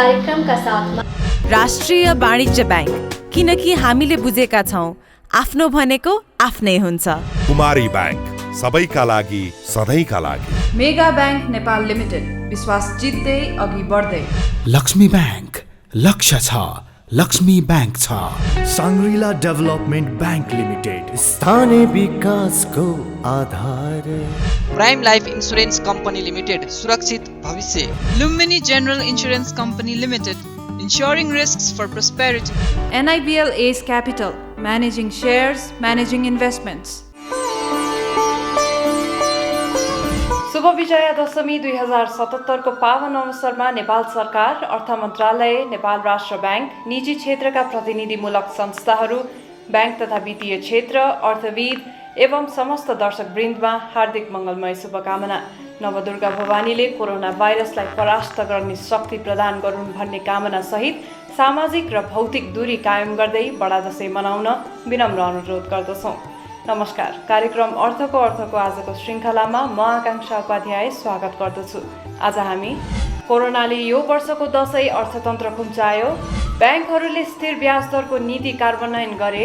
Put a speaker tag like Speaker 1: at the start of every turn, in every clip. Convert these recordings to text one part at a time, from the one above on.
Speaker 1: कार्यक्रमका साथमा
Speaker 2: राष्ट्रिय वाणिज्य ब्याङ्क, किनकि हामीले बुझेका छौँ आफ्नो भनेको आफ्नै हुन्छ।
Speaker 3: कुमारी ब्याङ्क, सबैका लागि सधैँका लागि।
Speaker 4: मेगा ब्याङ्क नेपाल लिमिटेड, विश्वास जित्दै अघि बढ्दै।
Speaker 5: लक्ष्मी ब्याङ्क, लक्ष्य छ, लक्ष्मी ब्याङ्क छ।
Speaker 6: साङ्ग्रिला डेभलपमेन्ट ब्याङ्क लिमिटेड, स्थानीय विकासको आधार।
Speaker 7: Prime life insurance company limited, सुरक्षित भविष्य।
Speaker 8: Lumbini general insurance company limited, ensuring risks for prosperity.
Speaker 4: NIBL Ace Capital, managing shares, managing investments. शुभ विजया दशमी 2077 को पावन अवसरमा नेपाल सरकार, अर्थ मन्त्रालय, नेपाल राष्ट्र ब्याङ्क, निजी क्षेत्रका प्रतिनिधिमूलक संस्थाहरू, ब्याङ्क तथा वित्तीय क्षेत्र, अर्थविद एवं समस्त दर्शकवृन्दमा हार्दिक मङ्गलमय शुभकामना। नवदुर्गा भवानीले कोरोना भाइरसलाई परास्त गर्ने शक्ति प्रदान गरून् भन्ने कामना सहित सामाजिक र भौतिक दूरी कायम गर्दै बडा दशैँ मनाउन विनम्र अनुरोध गर्दछौँ। नमस्कार, कार्यक्रम अर्थको आजको श्रृङ्खलामा म आकाङ्क्षा उपाध्याय स्वागत गर्दछु। आज हामी कोरोनाले यो वर्षको दशैँ अर्थतन्त्र खुम्चायो, ब्याङ्कहरूले स्थिर ब्याज दरको नीति कार्यान्वयन गरे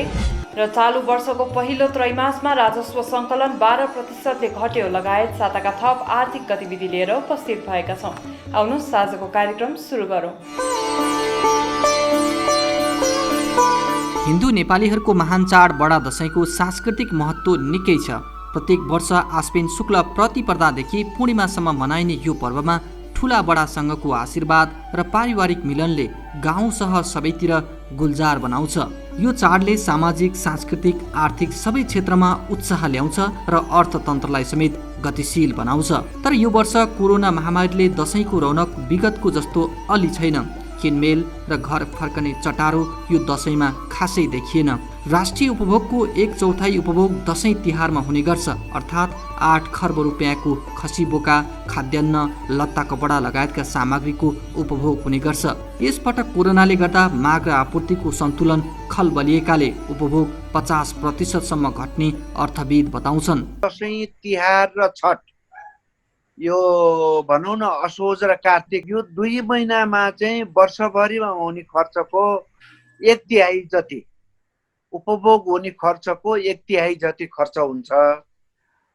Speaker 4: र चालु वर्षको पहिलो त्रैमासमा राजस्व सङ्कलन 12%ले घट्यो लगायत साताका थप आर्थिक गतिविधि लिएर उपस्थित भएका छौँ। आउनुहोस् आजको कार्यक्रम सुरु गरौँ।
Speaker 7: हिन्दू नेपालीहरूको महान चाड बडा दशैँको सांस्कृतिक महत्त्व निकै छ। प्रत्येक वर्ष आश्विन शुक्ल प्रतिपदादेखि पूर्णिमासम्म मनाइने यो पर्वमा ठुला बडासँगको आशीर्वाद र पारिवारिक मिलनले गाउँ सहर सबैतिर गुल्जार बनाउँछ। यो चाडले सामाजिक, सांस्कृतिक, आर्थिक सबै क्षेत्रमा उत्साह ल्याउँछ र अर्थतन्त्रलाई समेत गतिशील बनाउँछ। तर यो वर्ष कोरोना महामारीले दशैँको रौनक विगतको जस्तो अलि छैन। किनमेल र घर फर्कने चटारो यो दशैँमा खासै देखिएन। राष्ट्रिय उपभोगको 1/4 उपभोग दशैँ तिहारमा हुने गर्छ, अर्थात् 8 खर्ब रुपियाँको खसी बोका, खाद्यान्न, लत्ता कपडा लगायतका सामग्रीको उपभोग हुने गर्छ। यसपटक कोरोनाले गर्दा माग र आपूर्तिको सन्तुलन खलबलिएकाले उपभोग 50% घट्ने अर्थविद बताउँछन्।
Speaker 9: दशैँ तिहार र छठ, यो भनौँ न असोज र कार्तिक, यो 2 महिनामा चाहिँ वर्षभरिमा हुने खर्चको 1/3 जति, उपभोग हुने खर्चको 1/3 जति खर्च हुन्छ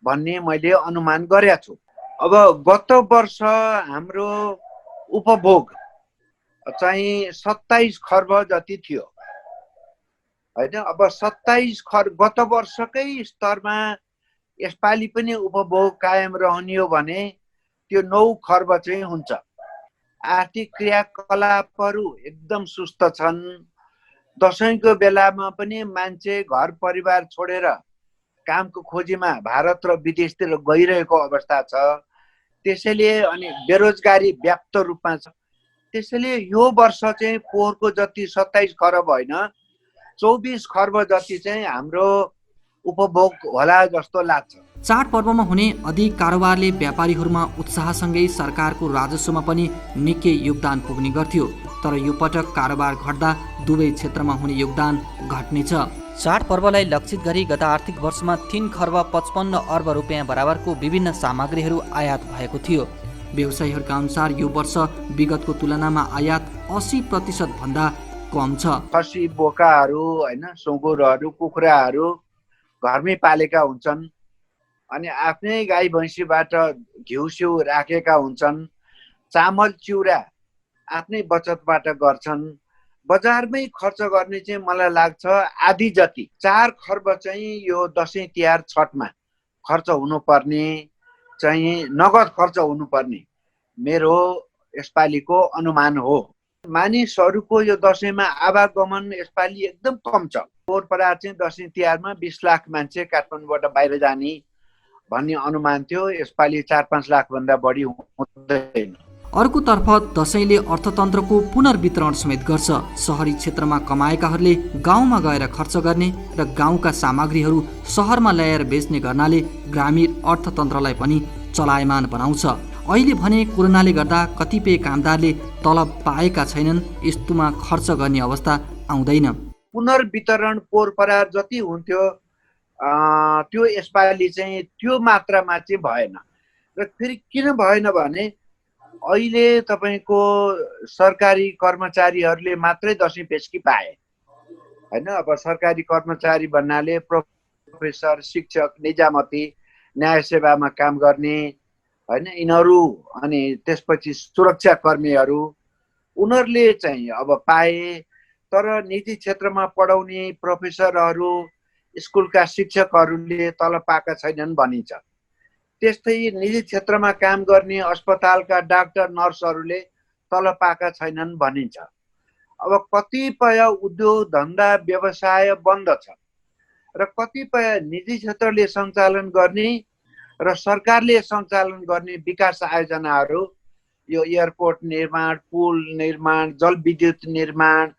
Speaker 9: भन्ने मैले अनुमान गरेको छु। अब गत वर्ष हाम्रो उपभोग चाहिँ 27 खर्ब जति थियो होइन। अब 27 खर्ब गत वर्षकै स्तरमा यसपालि पनि उपभोग कायम रहने हो भने त्यो 9 खर्ब चाहिँ हुन्छ। आर्थिक क्रियाकलापहरू एकदम सुस्त छन्। दशैँको बेलामा पनि मान्छे घर परिवार छोडेर कामको खोजीमा भारत र विदेशतिर गइरहेको अवस्था छ। त्यसैले अनि बेरोजगारी व्याप्त रूपमा छ। त्यसैले यो वर्ष चाहिँ पोहोरको जति 27 खर्ब होइन, 24 खर्ब जति चाहिँ हाम्रो उपभोग होला जस्तो लाग्छ।
Speaker 7: चाडपर्वमा हुने अधिक कारोबारले व्यापारीहरूमा उत्साहसँगै सरकारको राजस्वमा पनि निकै योगदान पुग्ने गर्थ्यो। तर यो पटक कारोबार घट्दा दुवै क्षेत्रमा हुने योगदान घट्नेछ।
Speaker 10: चाडपर्वलाई लक्षित गरी गत आर्थिक वर्षमा 3 खर्ब 55 अर्ब रुपियाँ बराबरको विभिन्न सामग्रीहरू आयात भएको थियो।
Speaker 7: व्यवसायीहरूका अनुसार यो वर्ष विगतको तुलनामा आयात 80% भन्दा कम छ।
Speaker 9: खसी बोकाहरू होइन, सुँगुरहरू, कुखुराहरू घरमै पालेका हुन्छन् अनि आफ्नै गाई भैँसीबाट घिउ सिउ राखेका हुन्छन्। चामल चिउरा आफ्नै बचतबाट गर्छन्। बजारमै खर्च गर्ने चाहिँ मलाई लाग्छ आधी जति, 4 खर्ब चाहिँ यो दशैँ तिहार छठमा खर्च हुनुपर्ने, चाहिँ नगद खर्च हुनुपर्ने मेरो यसपालिको अनुमान हो। मानिसहरूको यो दशैँमा आवागमन यसपालि एकदम कम छ। पोहोरपरार चाहिँ दशैँ तिहारमा 20 लाख मान्छे काठमाडौँबाट बाहिर जाने भन्ने अनुमान थियो। यसपालि 4-5 लाख भन्दा बढी हुँदैन।
Speaker 7: अर्कोतर्फ दशैँले अर्थतन्त्रको पुनर्वितरण समेत गर्छ। सहरी क्षेत्रमा कमाएकाहरूले गाउँमा गएर खर्च गर्ने र गाउँका सामग्रीहरू सहरमा ल्याएर बेच्ने गर्नाले ग्रामीण अर्थतन्त्रलाई पनि चलायमान बनाउँछ। अहिले भने कोरोनाले गर्दा कतिपय कामदारले तलब पाएका छैनन्, यस्तोमा खर्च गर्ने अवस्था आउँदैन।
Speaker 9: पुनर्वितरण पोहोरपरार जति हुन्थ्यो त्यो यसपालि चाहिँ त्यो मात्रामा चाहिँ भएन। र फेरि किन भएन भने अहिले तपाईँको सरकारी कर्मचारीहरूले मात्रै दसैँ पेस्की पाए होइन। अब सरकारी कर्मचारी भन्नाले प्रोफेसर, शिक्षक, निजामती, न्याय सेवामा काम गर्ने होइन, यिनीहरू, अनि त्यसपछि सुरक्षाकर्मीहरू, उनीहरूले चाहिँ अब पाए। तर निजी क्षेत्रमा पढाउने प्रोफेसरहरू, स्कुलका शिक्षकहरूले तलब पाएका छैनन् भनिन्छ। त्यस्तै निजी क्षेत्रमा काम गर्ने अस्पतालका डाक्टर, नर्सहरूले तलब पाएका छैनन् भनिन्छ। अब कतिपय उद्योग धन्दा व्यवसाय बन्द छ र कतिपय निजी क्षेत्रले सञ्चालन गर्ने र सरकारले सञ्चालन गर्ने विकास आयोजनाहरू, यो एयरपोर्ट निर्माण, पुल निर्माण, जलविद्युत निर्माण,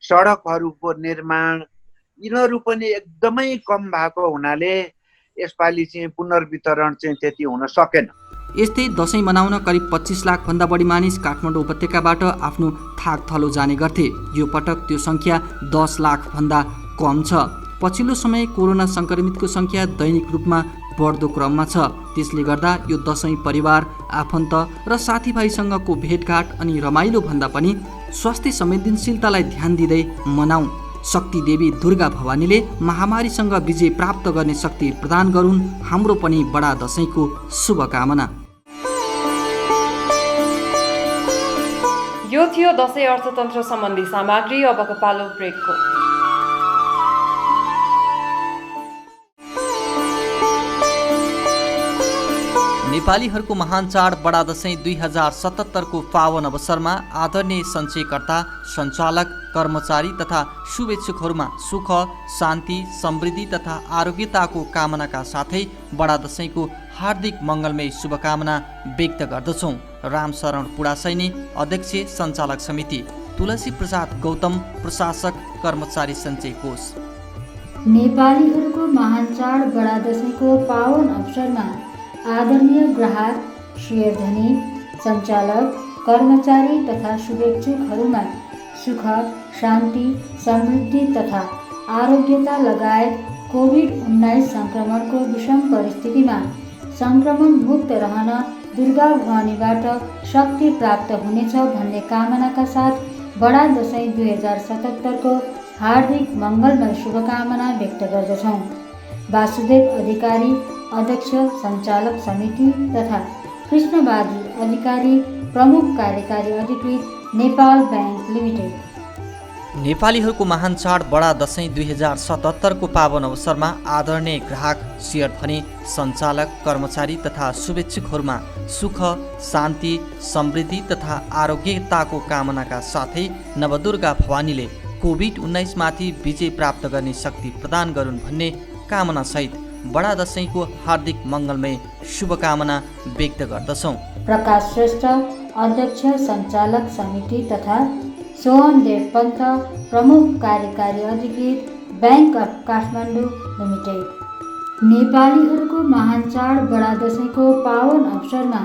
Speaker 9: सडकहरूको निर्माण, यिनीहरू पनि एकदमै कम भएको हुनाले यसपालि चाहिँ पुनर्वितरण चाहिँ त्यति हुन सकेन।
Speaker 7: यस्तै दसैँ मनाउन करिब 25 लाखभन्दा बढी मानिस काठमाडौँ उपत्यकाबाट आफ्नो थाक थलो जाने गर्थे। यो पटक त्यो सङ्ख्या 10 लाखभन्दा कम छ। पछिल्लो समय कोरोना सङ्क्रमितको सङ्ख्या दैनिक रूपमा बढ्दो क्रममा छ। त्यसले गर्दा यो दसैँ परिवार, आफन्त र साथीभाइसँगको भेटघाट अनि रमाइलो भन्दा पनि स्वास्थ्य संवेदनशीलतालाई ध्यान दिँदै मनाउँ। शक्ति देवी दुर्गा भवानीले महामारीसँग विजय प्राप्त गर्ने शक्ति प्रदान गरून्। हाम्रो पनि बडा दसैँको शुभकामना।
Speaker 4: यो थियो दसैँ अर्थतन्त्र सम्बन्धी सामग्री। अबको पालो ब्रेकको।
Speaker 10: नेपालीहरूको महान चाड बडा दसैँ 2077 को पावन अवसरमा आदरणीय सञ्चयकर्ता, सञ्चालक, कर्मचारी तथा शुभेच्छुकहरूमा सुख, शान्ति, समृद्धि तथा आरोग्यताको कामनाका साथै बडा दसैँको हार्दिक मङ्गलमय शुभकामना व्यक्त गर्दछौँ। रामशरण पुडासैनी, अध्यक्ष, सञ्चालक समिति, तुलसी प्रसाद गौतम, प्रशासक, कर्मचारी सञ्चय कोष।
Speaker 1: नेपालीहरूको महान चाड बडा दसैँको पावन अवसरमा आदरणीय ग्राहक, शेयरधनी, सञ्चालक, कर्मचारी तथा शुभेच्छुकहरूमा सुख, शान्ति, समृद्धि तथा आरोग्यता लगायत कोभिड-19 सङ्क्रमणको विषम परिस्थितिमा सङ्क्रमण मुक्त रहन दुर्गा भवानीबाट शक्ति प्राप्त हुनेछ भन्ने कामनाका साथ बडा दसैँ 2077 को हार्दिक मङ्गलमय शुभकामना व्यक्त गर्दछौँ। वासुदेव अधिकारी, अध्यक्ष, सञ्चालक समिति तथा कृष्णबहादुर अधिकारी, प्रमुख कार्यकारी अधिकृत, नेपाल ब्याङ्क लिमिटेड।
Speaker 10: नेपालीहरूको महान चाड बडा दसैँ 2077 को पावन अवसरमा आदरणीय ग्राहक, शेयरधनी, सञ्चालक, कर्मचारी तथा शुभेच्छुकहरूमा सुख, शान्ति, समृद्धि तथा आरोग्यताको कामनाका साथै नवदुर्गा भवानीले कोभिड-19 माथि विजय प्राप्त गर्ने शक्ति प्रदान गरून् भन्ने कामनासहित बडा दसैँको हार्दिक मङ्गलमय शुभकामना व्यक्त गर्दछौँ।
Speaker 1: प्रकाश श्रेष्ठ, अध्यक्ष, सञ्चालक समिति तथा सोहनदेव पन्थ, प्रमुख कार्यकारी अधिकृत, ब्याङ्क अफ काठमाडौँ लिमिटेड। नेपालीहरूको महान चाड बडा दसैँको पावन अवसरमा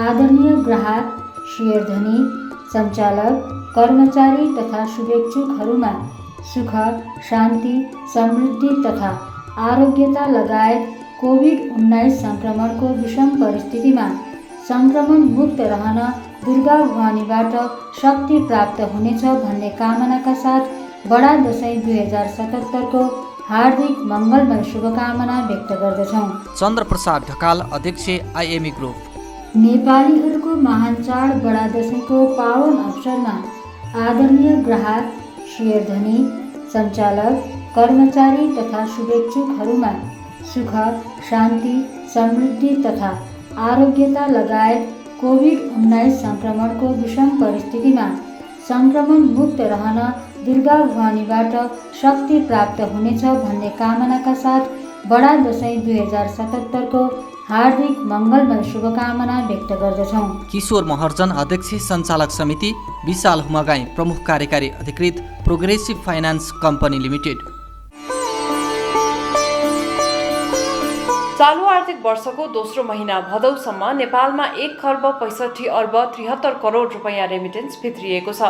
Speaker 1: आदरणीय ग्राहक, शेयरधनी, सञ्चालक, कर्मचारी तथा शुभेच्छुकहरूमा सुख, शान्ति, समृद्धि तथा आरोग्यता लगायत कोभिड-19 सङ्क्रमणको विषम परिस्थितिमा सङ्क्रमण मुक्त रहन दुर्गा भवानीबाट शक्ति प्राप्त हुनेछ भन्ने कामनाका साथ बडा दसैँ 2077 को हार्दिक मङ्गलमय शुभकामना व्यक्त गर्दछौँ।
Speaker 10: चन्द्रप्रसाद ढकाल, अध्यक्ष, आइएमई ग्रुप।
Speaker 1: नेपालीहरूको महान चाड बडा दसैँको पावन अवसरमा आदरणीय ग्राहक, शेयरधनी, सञ्चालक, कर्मचारी तथा शुभेच्छुकहरूमा सुख, शान्ति, समृद्धि तथा आरोग्यता लगायत कोभिड-19 सङ्क्रमणको विषम परिस्थितिमा सङ्क्रमण मुक्त रहन दुर्गा भवानीबाट शक्ति प्राप्त हुनेछ भन्ने कामनाका साथ बडा दसैँ 2077 को हार्दिक मङ्गलमय शुभकामना व्यक्त गर्दछौँ।
Speaker 10: किशोर महर्जन, अध्यक्ष, सञ्चालक समिति, विशाल हुमागाई, प्रमुख कार्यकारी अधिकृत, प्रोग्रेसिभ फाइनान्स कम्पनी लिमिटेड।
Speaker 4: चालु आर्थिक वर्षको दोस्रो महिना भदौसम्म नेपालमा 1 खर्ब 65 अर्ब 73 करोड रुपैयाँ रेमिटेन्स भित्रिएको छ।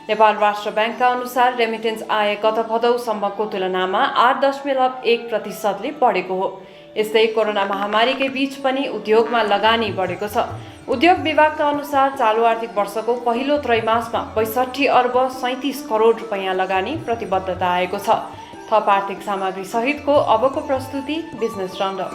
Speaker 4: नेपाल राष्ट्र ब्याङ्कका अनुसार रेमिटेन्स आय गत भदौसम्मको तुलनामा 8.1% बढेको हो। यस्तै कोरोना महामारीकै बीच पनि उद्योगमा लगानी बढेको छ। उद्योग विभागका अनुसार चालु आर्थिक वर्षको पहिलो त्रैमासमा 65 अर्ब 37 करोड रुपैयाँ लगानी प्रतिबद्धता आएको छ। थप आर्थिक सामग्री सहितको अबको प्रस्तुति बिजनेस राउन्डअप।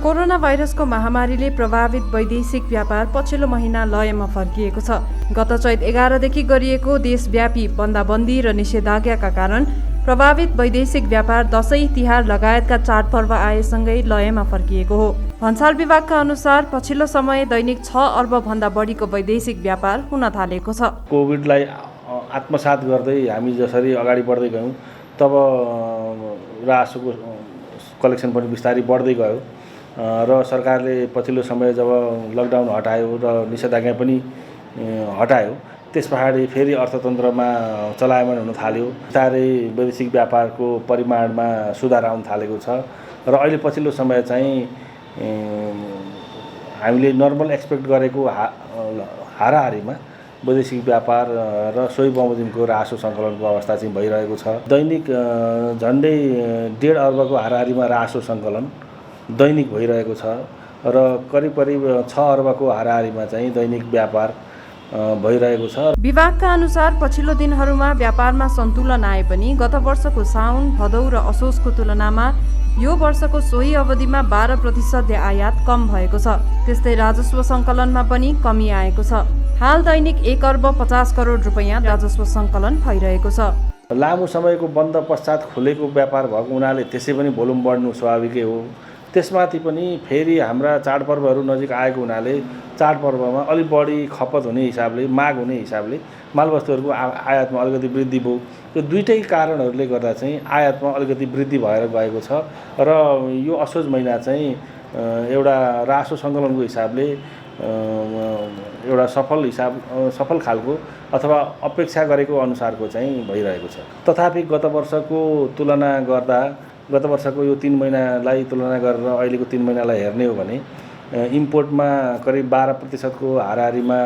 Speaker 4: कोरोना भाइरसको महामारीले प्रभावित वैदेशिक व्यापार पछिल्लो महिना लयमा फर्किएको छ। गत चैत 11 देखि गरिएको देशव्यापी बन्दाबन्दी र निषेधाज्ञाका कारण प्रभावित वैदेशिक व्यापार दशैं तिहार लगायतका चाडपर्व आएसँगै लयमा फर्किएको हो। भन्सार विभागका अनुसार पछिल्लो समय दैनिक 6 अर्ब भन्दा बढीको वैदेशिक व्यापार हुन थालेको छ।
Speaker 11: कोभिडलाई आत्मसात गर्दै हामी जसरी अगाडि बढ्दै गयौँ तब रासोको कलेक्सन पनि बिस्तारै बढ्दै गयो र सरकारले पछिल्लो समय जब लकडाउन हटायो र निषेधाज्ञा पनि हटायो त्यस पछाडि फेरि अर्थतन्त्रमा चलायमान हुन थाल्यो। बिस्तारै वैदेशिक व्यापारको परिमाणमा सुधार आउन थालेको छ र अहिले पछिल्लो समय चाहिँ हामीले नर्मल एक्सपेक्ट गरेको हाराहारीमा वैदेशिक व्यापार र सोही बमोजिमको रासो सङ्कलनको अवस्था चाहिँ भइरहेको छ। दैनिक झन्डै 1.5 अर्बको हाराहारीमा रासो सङ्कलन दैनिक भइरहेको छ र करिब 6 अर्बको हाराहारीमा चाहिँ दैनिक व्यापार भइरहेको छ।
Speaker 4: विभागका अनुसार पछिल्लो दिनहरूमा व्यापारमा सन्तुलन आए पनि गत वर्षको साउन भदौ र असोजको तुलनामा यो वर्षको सोही अवधिमा 12% आयात कम भएको छ। त्यस्तै राजस्व सङ्कलनमा पनि कमी आएको छ। हाल दैनिक 1 अर्ब 50 करोड रुपैयाँ राजस्व सङ्कलन भइरहेको छ।
Speaker 11: लामो समयको बन्द पश्चात खुलेको व्यापार भएको हुनाले त्यसै पनि भोल्युम बढ्नु स्वाभाविकै हो। त्यसमाथि पनि फेरि हाम्रा चाडपर्वहरू नजिक आएको हुनाले चाडपर्वमा अलिक बढी खपत हुने हिसाबले माग हुने हिसाबले मालवस्तुहरूको आयातमा अलिकति वृद्धि भयो। यो दुईटै कारणहरूले गर्दा चाहिँ आयातमा अलिकति वृद्धि भएर गएको छ र यो असोज महिना चाहिँ एउटा रासो सङ्कलनको हिसाबले एउटा सफल खालको अथवा अपेक्षा गरेको अनुसारको चाहिँ भइरहेको छ। तथापि गत वर्षको तुलना गर्दा गत वर्षको यो 3 महिनालाई तुलना गरेर अहिलेको 3 महिनालाई हेर्ने हो भने इम्पोर्टमा करिब 12% को हाराहारीमा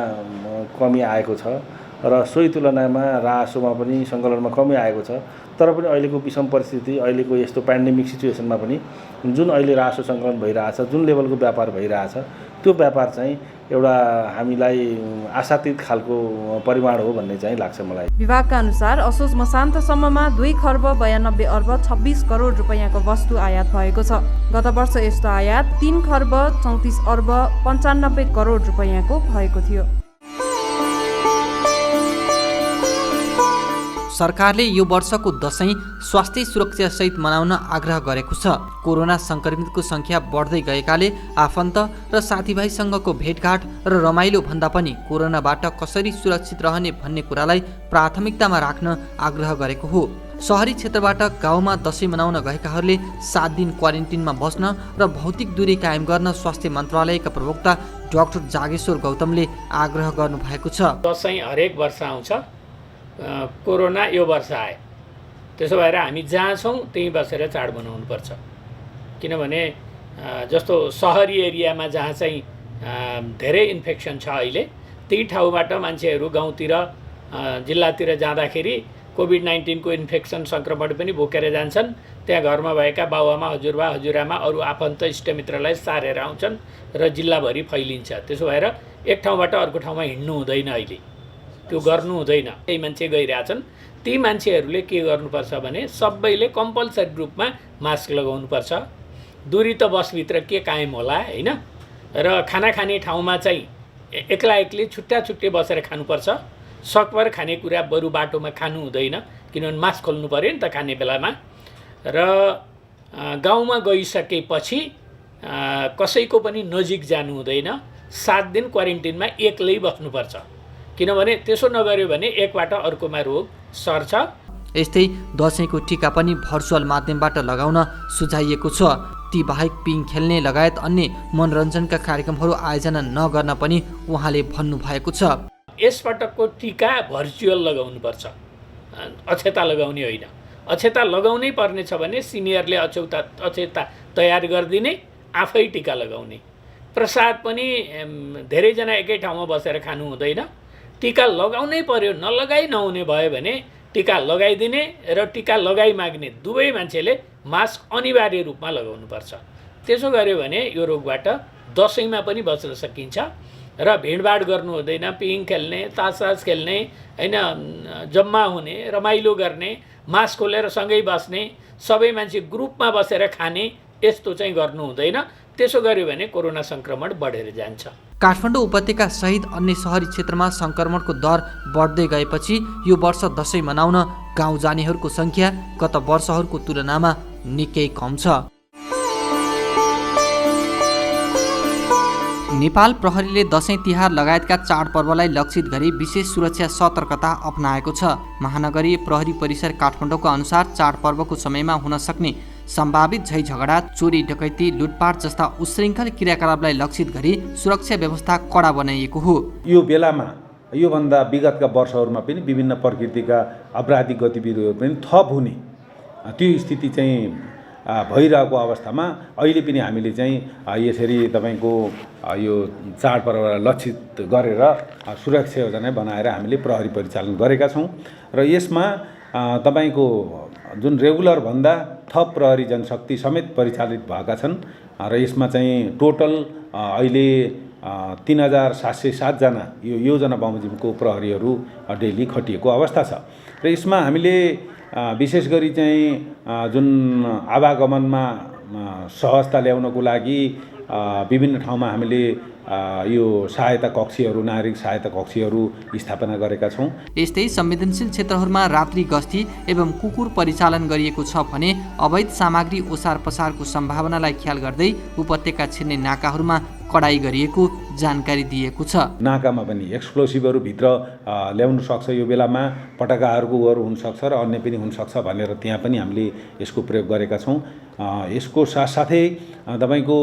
Speaker 11: कमी आएको छ र सोही तुलनामा रासोमा पनि सङ्कलनमा कमी आएको छ। तर पनि अहिलेको विषम परिस्थिति अहिलेको यस्तो पेन्डेमिक सिचुएसनमा पनि जुन अहिले रासो सङ्कलन भइरहेछ, जुन लेभलको व्यापार भइरहेछ त्यो व्यापार चाहिँ एउटा हामीलाई आशातीत खालको परिमाण हो भन्ने चाहिँ लाग्छ मलाई।
Speaker 4: विभागका अनुसार असोज मसान्तसम्ममा 2 खर्ब 92 अर्ब 26 करोड रुपैयाँको वस्तु आयात भएको छ। गत वर्ष यस्तो आयात 3 खर्ब 34 अर्ब 95 करोड रुपैयाँको भएको थियो।
Speaker 7: सरकारले यो वर्षको दशैं स्वास्थ्य सुरक्षासहित मनाउन आग्रह गरेको छ। कोरोना संक्रमितको संख्या बढ्दै गएकाले आफन्त र साथीभाइसँगको भेटघाट र रमाइलो भन्दा पनि कोरोनाबाट कसरी सुरक्षित रहने भन्ने कुरालाई प्राथमिकतामा राख्न आग्रह गरेको हो। शहरी क्षेत्रबाट गाउँमा दशैं मनाउन गएकाहरूले 7 दिन क्वारेन्टिनमा बस्न र भौतिक दूरी कायम गर्न स्वास्थ्य मन्त्रालयका प्रवक्ता डाक्टर जागेश्वर गौतमले आग्रह गर्नुभएको छ।
Speaker 12: दशैं हरेक वर्ष आउँछ, कोरोना यो वर्ष आयो, त्यसो भएर हामी जहाँ छौँ त्यहीँ बसेर चाड मनाउनुपर्छ। किनभने जस्तो सहरी एरियामा जहाँ चाहिँ धेरै इन्फेक्सन छ अहिले त्यही ठाउँबाट मान्छेहरू गाउँतिर जिल्लातिर जाँदाखेरि कोभिड-19 को इन्फेक्सन सङ्क्रमण पनि बोकेर जान्छन्। त्यहाँ घरमा भएका बाबुआमा हजुरबा हजुरआमा अरू आफन्त इष्टमित्रलाई सारेर आउँछन् र जिल्लाभरि फैलिन्छ। त्यसो भएर एक ठाउँबाट अर्को ठाउँमा हिँड्नु हुँदैन, अहिले त्यो गर्नु हुँदैन। केही मान्छे गइरहेछन्, ती मान्छेहरूले के गर्नुपर्छ भने सबैले कम्पलसरी रूपमा मास्क लगाउनुपर्छ। दूरी त बसभित्र के कायम होला हैन, र खाना खाने ठाउँमा चाहिँ एक्ला एक्लै छुट्टा छुट्टै बसेर खानुपर्छ। सकभर खानेकुरा बरु बाटोमा खानु हुँदैन, किनभने मास्क खोल्नु पर्यो नि त खाने बेलामा। र गाउँमा गइसकेपछि कसैको पनि नजिक जानु हुँदैन। 7 दिन क्वारेन्टिनमा एक्लै बस्नुपर्छ, किनभने त्यसो नगर्यो भने एकबाट अर्कोमा रोग सर्छ।
Speaker 7: यस्तै दशैंको टीका पनि भर्चुअल माध्यमबाट लगाउन सुझाइएको छ। ती बाहेक पिङ खेल्ने लगायत अन्य मनोरञ्जनका कार्यक्रमहरू आयोजना नगर्न पनि उहाँले भन्नुभएको छ।
Speaker 12: यसपटकको टीका भर्चुअल लगाउनुपर्छ, अक्षता लगाउने होइन। अक्षता लगाउनै पर्नेछ भने सिनियरले अक्षता तयार गरिदिने, आफै टीका लगाउने। प्रसाद पनि धेरैजना एकै ठाउँमा बसेर खानु हुँदैन। टीका लगाउनै पर्यो, नलगाइ नहुने भयो भने टिका लगाइदिने र टिका लगाइमाग्ने दुवै मान्छेले मास्क अनिवार्य रूपमा लगाउनुपर्छ। त्यसो गर्यो भने यो रोगबाट दसैँमा पनि बच्न सकिन्छ र भिडभाड गर्नु हुँदैन, पिङ खेल्ने, तास खेल्ने, होइन, जम्मा हुने, रमाइलो गर्ने, मास्क खोलेर सँगै बस्ने, सबै मान्छे ग्रुपमा बसेर खाने, यस्तो चाहिँ गर्नु हुँदैन। त्यसो गर्यो भने कोरोना सङ्क्रमण बढेर जान्छ।
Speaker 7: काठमाडौँ उपत्यका सहित अन्य सहरी क्षेत्रमा सङ्क्रमणको दर बढ्दै गएपछि यो वर्ष दसैँ मनाउन गाउँ जानेहरूको सङ्ख्या गत वर्षहरूको तुलनामा निकै कम छ। नेपाल प्रहरीले दसैँ तिहार लगायतका चाडपर्वलाई लक्षित गरी विशेष सुरक्षा सतर्कता अपनाएको छ। महानगरीय प्रहरी परिसर काठमाडौँका अनुसार चाडपर्वको समयमा हुन सक्ने सम्भावित झैझगडा, चोरी डकैती, लुटपाट जस्ता उशृङ्खल क्रियाकलापलाई लक्षित गरी सुरक्षा व्यवस्था कडा बनाइएको हो।
Speaker 11: यो बेलामा योभन्दा विगतका वर्षहरूमा पनि विभिन्न प्रकृतिका आपराधिक गतिविधिहरू पनि थप हुने त्यो स्थिति चाहिँ भइरहेको अवस्थामा अहिले पनि हामीले चाहिँ यसरी तपाईँको यो चाडपर्वलाई लक्षित गरेर सुरक्षा योजना बनाएर हामीले प्रहरी परिचालन गरेका छौँ र यसमा तपाईँको जुन रेगुलर भन्दा थप प्रहरी जनशक्ति समेत परिचालित भएका छन् र यसमा चाहिँ टोटल अहिले 3707 जना यो योजना बमोजिमको प्रहरीहरू डेली खटिएको अवस्था छ र यसमा हामीले विशेष गरी चाहिँ जुन आवागमनमा सहजता ल्याउनको लागि विभिन्न ठाउँमा हामीले यो सहायता कक्षीहरू, नागरिक सहायता कक्षीहरू स्थापना गरेका छौँ।
Speaker 7: यस्तै संवेदनशील क्षेत्रहरूमा रात्रि गस्ती एवं कुकुर परिचालन गरिएको छ भने अवैध सामग्री ओसार पसारको सम्भावनालाई ख्याल गर्दै उपत्यका छिर्ने नाकाहरूमा कडाई गरिएको जानकारी दिएको छ।
Speaker 11: नाकामा पनि एक्सप्लोसिभहरू भित्र ल्याउनु सक्छ, यो बेलामा पटाकाहरूको उहरू हुनसक्छ र अन्य पनि हुनसक्छ भनेर त्यहाँ पनि हामीले यसको प्रयोग गरेका छौँ। यसको साथसाथै तपाईँको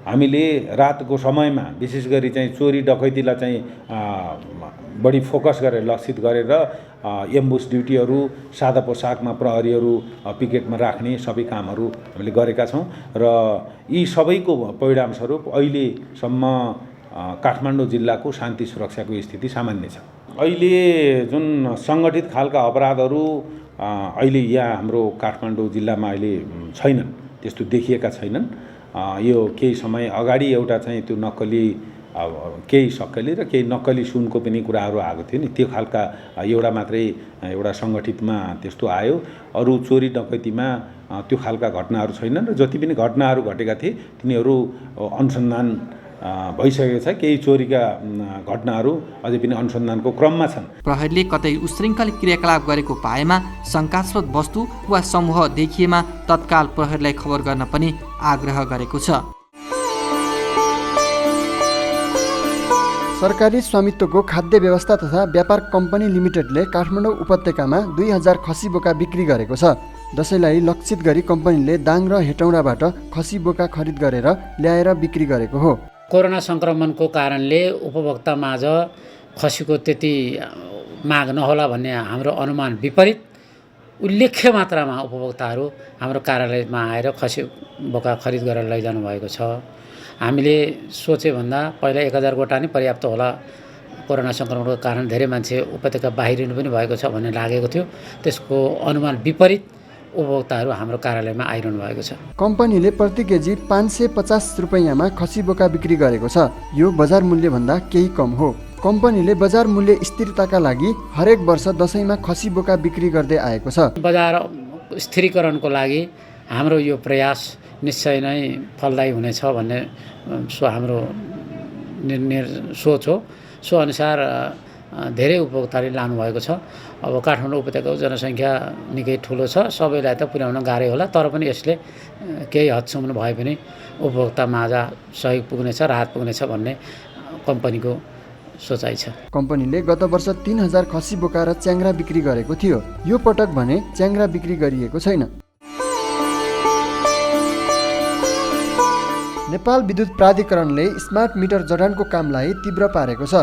Speaker 11: हामीले रातको समयमा विशेष गरी चाहिँ चोरी डकैतीलाई चाहिँ बढी फोकस गरेर लक्षित गरेर एम्बुस ड्युटीहरू, सादा पोसाकमा प्रहरीहरू पिकेटमा राख्ने सबै कामहरू हामीले गरेका छौँ र यी सबैको परिणामस्वरूप अहिलेसम्म काठमाडौँ जिल्लाको शान्ति सुरक्षाको स्थिति सामान्य छ। अहिले जुन सङ्गठित खालका अपराधहरू अहिले यहाँ हाम्रो काठमाडौँ जिल्लामा अहिले छैनन्, त्यस्तो देखिएका छैनन्। यो केही समय अगाडि एउटा चाहिँ त्यो नक्कली केही सक्कली र केही नक्कली सुनको पनि कुराहरू आएको थियो नि, त्यो खालका एउटा मात्रै एउटा सङ्गठितमा त्यस्तो आयो। अरू चोरी डकैतीमा त्यो खालका घटनाहरू छैनन् र जति पनि घटनाहरू घटेका थिए तिनीहरू अनुसन्धान भइसकेको छ। केही चोरीका घटनाहरू अझै पनि अनुसन्धानको क्रममा छन्।
Speaker 7: प्रहरीले कतै उशृङ्खल क्रियाकलाप गरेको पाएमा शङ्कास्पद वस्तु वा समूह देखिएमा तत्काल प्रहरीलाई खबर गर्न पनि आग्रह गरेको छ।
Speaker 13: सरकारी स्वामित्वको खाद्य व्यवस्था तथा व्यापार कम्पनी लिमिटेडले काठमाडौँ उपत्यकामा 2000 खसी बोका बिक्री गरेको छ। दसैँलाई लक्षित गरी कम्पनीले दाङ र हेटौँडाबाट खसी बोका खरिद गरेर ल्याएर बिक्री गरेको हो।
Speaker 14: कोरोना सङ्क्रमणको कारणले उपभोक्तामाझ खसीको त्यति माग नहोला भन्ने हाम्रो अनुमान विपरीत उल्लेख्य मात्रामा उपभोक्ताहरू हाम्रो कार्यालयमा आएर खसी बोका खरिद गरेर लैजानु भएको छ। हामीले सोचेभन्दा पहिला 1000 गोटा नै पर्याप्त होला, कोरोना सङ्क्रमणको कारण धेरै मान्छे उपत्यका बाहिरिनु पनि भएको छ भन्ने लागेको थियो। त्यसको अनुमान विपरीत उपभोक्ताहरू हाम्रो कार्यालयमा आइरहनु भएको छ।
Speaker 13: कम्पनीले प्रति केजी 550 रुपैयाँमा खसी बोका बिक्री गरेको छ। यो बजार मूल्यभन्दा केही कम हो। कम्पनीले बजार मूल्य स्थिरताका लागि हरेक वर्ष दसैँमा खसी बोका बिक्री गर्दै आएको छ।
Speaker 14: बजार स्थिरीकरणको लागि हाम्रो यो प्रयास निश्चय नै फलदायी हुनेछ भन्ने हाम्रो सोच हो। सो अनुसार धेरै उपभोक्ताले लानुभएको छ। अब काठमाडौँ उपत्यकाको जनसङ्ख्या निकै ठुलो छ, सबैलाई त पुर्याउन गाह्रै होला, तर पनि यसले केही हदसम्म भए पनि उपभोक्तामाझ सहयोग पुग्नेछ, राहत पुग्नेछ भन्ने कम्पनीको सोचाइ छ।
Speaker 13: कम्पनीले गत वर्ष 3000 खसी बोका र च्याङ्ग्रा बिक्री गरेको थियो। यो पटक भने च्याङ्ग्रा बिक्री गरिएको छैन। नेपाल विद्युत प्राधिकरणले स्मार्ट मिटर जडानको कामलाई तीव्र पारेको छ।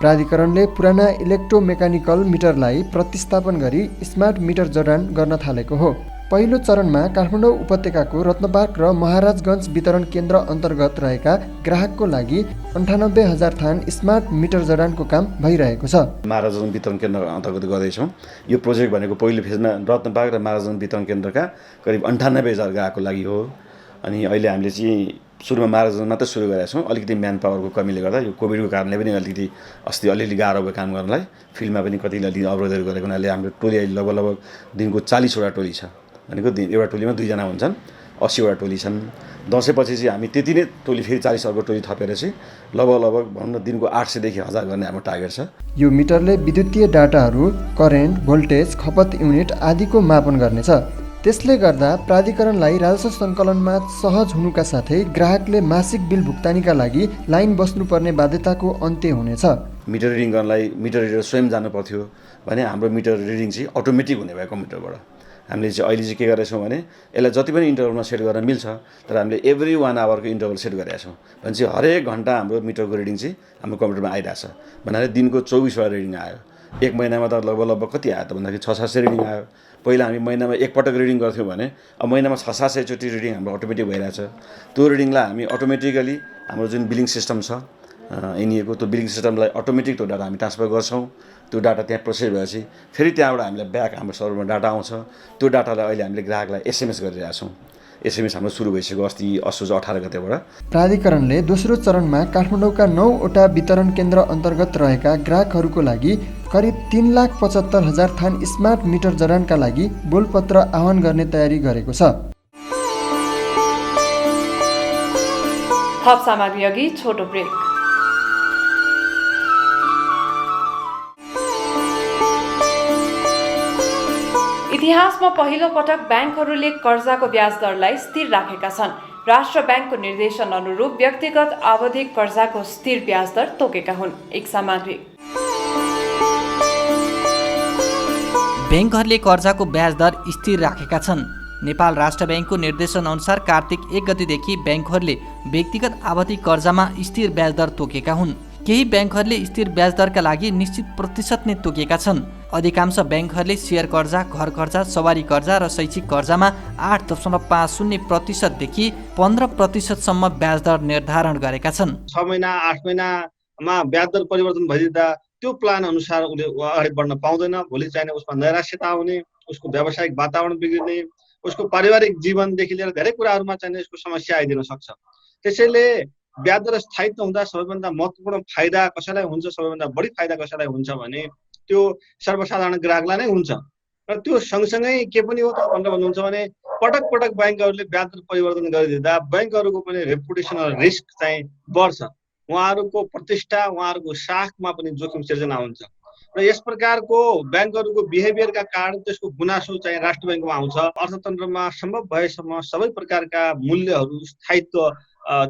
Speaker 13: प्राधिकरणले पुराना इलेक्ट्रोमेकानिकल मिटरलाई प्रतिस्थापन गरी स्मार्ट मिटर जडान गर्न थालेको हो। पहिलो चरणमा काठमाडौँ उपत्यकाको रत्नपार्क र महाराजगञ्ज वितरण केन्द्र अन्तर्गत रहेका ग्राहकको लागि 98,000 थान स्मार्ट मिटर जडानको काम भइरहेको छ।
Speaker 15: महाराजगञ्ज वितरण केन्द्र अन्तर्गत गर्दैछौँ। यो प्रोजेक्ट भनेको पहिलो फेजमा रत्नपार्क र महाराजगञ्ज वितरण केन्द्रका करिब 98,000 ग्राहकको लागि हो। अनि अहिले हामीले चाहिँ सुरुमा महाराजगञ्ज मात्रै सुरु गरेका छौँ। अलिकति म्यान पावरको कमीले गर्दा यो कोभिडको कारणले पनि अलिकति अस्ति अलिअलि गाह्रो भयो काम गर्नलाई। फिल्डमा पनि कतिले अलिकति अवरोधहरू गरेको हुनाले हाम्रो टोली अहिले लगभग दिनको 40वटा टोली छ। भनेको एउटा टोलीमा 2 जना हुन्छन्, 80वटा टोली छन्। दसैँपछि चाहिँ हामी त्यति नै टोली फेरि 40 अर्को टोली थपेर चाहिँ लगभग भनौँ न दिनको 800 देखि 1000 गर्ने हाम्रो टार्गेट छ।
Speaker 13: यो मिटरले विद्युतीय डाटाहरू, करेन्ट, भोल्टेज, खपत युनिट आदिको मापन गर्नेछ। त्यसले गर्दा प्राधिकरणलाई राजस्व सङ्कलनमा सहज हुनुका साथै ग्राहकले मासिक बिल भुक्तानीका लागि लाइन बस्नुपर्ने बाध्यताको अन्त्य हुनेछ।
Speaker 15: मिटर रिडिङ गर्नलाई मिटर रिडर स्वयं जानु पर्थ्यो भने हाम्रो मिटर रिडिङ चाहिँ अटोमेटिक हुने भयो कम्प्युटरबाट। हामीले चाहिँ अहिले चाहिँ के गरेछौँ भने यसलाई जति पनि इन्टरभलमा सेट गर्न मिल्छ, तर हामीले एभ्री 1 आवरको इन्टरभल सेट गरेका छौँ भने चाहिँ हरेक घन्टा हाम्रो मिटरको रिडिङ चाहिँ हाम्रो कम्प्युटरमा आइरहेछ। भन्नाले दिनको 24वटा रिडिङ आयो। एक महिनामा त लगभग कति आयो त भन्दाखेरि 600-700 रिडिङ आयो। पहिला हामी महिनामा एकपटक रिडिङ गर्थ्यौँ भने अब महिनामा 600-700 चोटि रिडिङ हाम्रो अटोमेटिक भइरहेछ। त्यो रिडिङलाई हामी अटोमेटिकली हाम्रो जुन बिलिङ सिस्टम छ एनइएको, त्यो बिलिङ सिस्टमलाई अटोमेटिक त्यो डाटा हामी ट्रान्सफर गर्छौँ। त्यो डाटा त्यहाँ प्रोसेस भएपछि फेरि त्यहाँबाट हामीलाई ब्याक हाम्रो सर्भरमा डाटा आउँछ। त्यो डाटालाई अहिले हामीले ग्राहकलाई एसएमएस गरिरहेका छौँ। एसएमएस हाम्रो सुरु भइसक्यो अस्ति असोज 18 गतेबाट।
Speaker 13: प्राधिकरणले दोस्रो चरणमा काठमाडौँका 9वटा वितरण केन्द्र अन्तर्गत रहेका ग्राहकहरूको लागि करिब 3,75,000 थान स्मार्ट मिटर जडानका लागि बोलपत्र आह्वान गर्ने तयारी गरेको छ।
Speaker 4: थप सामग्री अघि छोटो ब्रेक। इतिहासमा पहिलो पटक ब्याङ्कहरूले कर्जाको ब्याज दरलाई स्थिर राखेका छन्। राष्ट्र ब्याङ्कको निर्देशन अनुरूप व्यक्तिगत आवधिक कर्जाको स्थिर ब्याज दर तोकेका हुन्। एक सामग्री।
Speaker 10: ब्याङ्कहरूले कर्जाको ब्याज दर स्थिर राखेका छन्। नेपाल राष्ट्र ब्याङ्कको निर्देशन अनुसार कार्तिक 1 गतेदेखि ब्याङ्कहरूले व्यक्तिगत आवधिक कर्जामा स्थिर ब्याज दर तोकेका हुन्। केही ब्याङ्कहरूले स्थिर ब्याज दरका लागि निश्चित प्रतिशत नै तोकेका छन्। अधिकांश ब्याङ्कहरूले शेयर कर्जा, घर कर्जा, सवारी कर्जा र शैक्षिक कर्जामा 8.50% देखि 15% ब्याज दर निर्धारण गरेका छन्।
Speaker 16: 6 महिना 8 महिनामा ब्याज दर परिवर्तन भइदिँदा त्यो प्लान अनुसार उसले अगाडि बढ्न पाउँदैन। भोलि चाहिने उसमा नैराश्यता आउने, उसको व्यावसायिक वातावरण बिग्रिने, उसको पारिवारिक जीवनदेखि लिएर धेरै कुराहरूमा चाहिने उसको समस्या आइदिन सक्छ। त्यसैले ब्याज दर स्थायित्व हुँदा सबैभन्दा महत्त्वपूर्ण फाइदा कसैलाई हुन्छ, सबैभन्दा बढी फाइदा कसैलाई हुन्छ भने त्यो सर्वसाधारण ग्राहकलाई नै हुन्छ। र त्यो सँगसँगै के पनि हो त भनेर भन्नुहुन्छ भने पटक पटक ब्याङ्कहरूले ब्याज दर परिवर्तन गरिदिँदा ब्याङ्कहरूको पनि रेपुटेसनल रिस्क चाहिँ बढ्छ। उहाँहरूको प्रतिष्ठा, उहाँहरूको साखमा पनि जोखिम सिर्जना हुन्छ। र यस प्रकारको ब्याङ्कहरूको बिहेभियरका कारण त्यसको गुनासो चाहिँ राष्ट्र ब्याङ्कमा आउँछ। अर्थतन्त्रमा सम्भव भएसम्म सबै प्रकारका मूल्यहरू स्थायित्व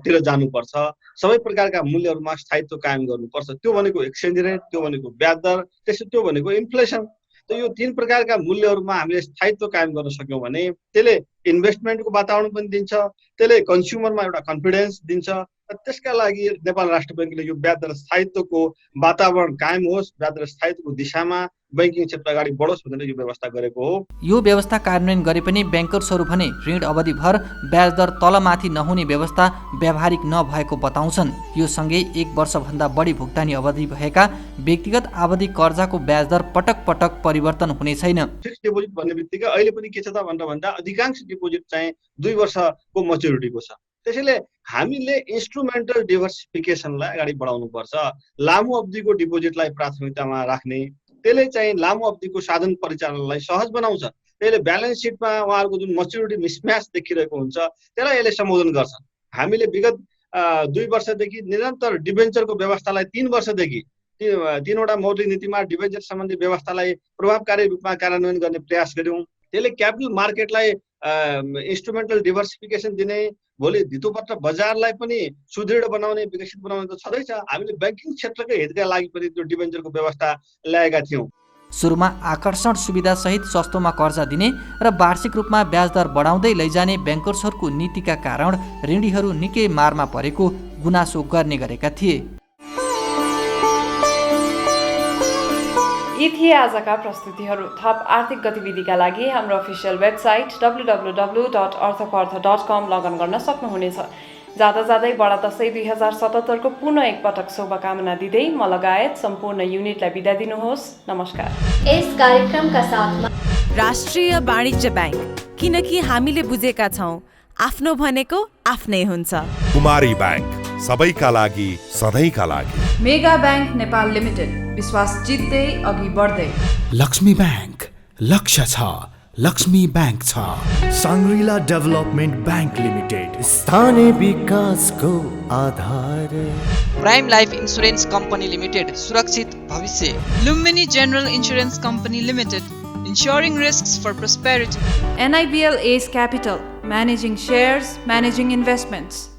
Speaker 16: तिर जानुपर्छ। सबै प्रकारका मूल्यहरूमा स्थायित्व कायम गर्नुपर्छ। त्यो भनेको एक्सचेन्ज रेट, त्यो भनेको ब्याज दर, त्यो भनेको इन्फ्लेसन। त यो 3 प्रकारका मूल्यहरूमा हामीले स्थायित्व कायम गर्न सक्यौँ भने त्यसले इन्भेस्टमेन्टको वातावरण पनि दिन्छ, त्यसले कन्ज्युमरमा एउटा कन्फिडेन्स दिन्छ। त्यसका लागि नेपाल राष्ट्र ब्याङ्कले यो ब्याज दर स्थायित्वको वातावरण कायम होस्, ब्याज दर स्थायित्वको दिशामा बैंकिङ क्षेत्र अगाडि बढोस् भनेर यो व्यवस्था गरेको हो।
Speaker 10: यो व्यवस्था कार्यान्वयन गरे पनि ब्याङ्कर्सहरू भने ऋण अवधिभर ब्याज दर तलमाथि नहुने व्यवस्था व्यावहारिक नभएको बताउँछन्। यो सँगै 1 वर्षभन्दा बढी भुक्तानी अवधि भएका व्यक्तिगत आवधिक कर्जाको ब्याज दर पटक पटक परिवर्तन हुने छैन।
Speaker 16: फिक्स डिपोजिट भन्ने बित्तिकै अहिले पनि के छ त भनेर भन्दा अधिकांश डिपोजिट चाहिँ 2 वर्षको मच्युरिटीको छ। त्यसैले हामीले इन्स्ट्रुमेन्टल डिभर्सिफिकेसनलाई अगाडि बढाउनु पर्छ। लामो अवधिको डिपोजिटलाई प्राथमिकतामा राख्ने, त्यसले चाहिँ लामो अवधिको साधन परिचालनलाई सहज बनाउँछ। त्यसले ब्यालेन्स सिटमा उहाँहरूको जुन मच्युरिटी मिसम्याच देखिरहेको हुन्छ त्यसलाई यसले सम्बोधन गर्छ। हामीले विगत 2 वर्षदेखि निरन्तर डिबेन्चरको व्यवस्थालाई 3 वर्षदेखि 3वटा मौद्रिक नीतिमा डिबेन्चर सम्बन्धी व्यवस्थालाई प्रभावकारी रूपमा कार्यान्वयन गर्ने प्रयास गर्यौँ। त्यसले क्यापिटल मार्केटलाई इन्स्ट्रुमेन्टल डिभर्सिफिकेसन दिने, भोलि धितोपत्र बजारलाई पनि सुदृढ बनाउने, विकसित बनाउने त छँदैछ। हामीले ब्याङ्किङ क्षेत्रकै हितका लागि पनि त्यो डिबेन्चरको व्यवस्था ल्याएका थियौँ।
Speaker 10: सुरुमा आकर्षण सुविधा सहित सस्तोमा कर्जा दिने र वार्षिक रूपमा ब्याज दर बढाउँदै लैजाने ब्याङ्कर्सहरूको नीतिका कारण ऋणीहरू निकै मारमा परेको गुनासो गर्ने गरेका थिए।
Speaker 4: यी थिए आजका प्रस्तुतिहरू। थप आर्थिक गतिविधिका लागि हाम्रो अफिसियल वेबसाइट www.arthapartha.com लगइन गर्न सक्नुहुनेछ। जाँदा जाँदै बडा दशैं 2077 को पुनः एकपटक शुभकामना दिँदै म लगायत सम्पूर्ण युनिटलाई बिदा दिनुहोस्। नमस्कार।
Speaker 17: यस कार्यक्रमका साथमा
Speaker 2: राष्ट्रिय वाणिज्य ब्याङ्क, किनकि हामीले बुझेका छौँ आफ्नो भनेको आफ्नै हुन्छ।
Speaker 3: कुमारी ब्याङ्क, सबैका लागि सधैँका लागि।
Speaker 4: मेगा ब्याङ्क नेपाल लिमिटेड, विश्वास जित्दै अघि बढ्दै।
Speaker 5: लक्ष्मी ब्याङ्क, लक्ष्य छ, लक्ष्मी ब्याङ्क छ।
Speaker 6: साङ्ग्रिला डेभलपमेन्ट ब्याङ्क लिमिटेड, स्थानीय विकासको आधार।
Speaker 10: Prime life insurance company limited, सुरक्षित भविष्य।
Speaker 8: Lumbini General Insurance Company Limited, ensuring risks for prosperity.
Speaker 4: NIBL Ace Capital, managing shares, managing investments.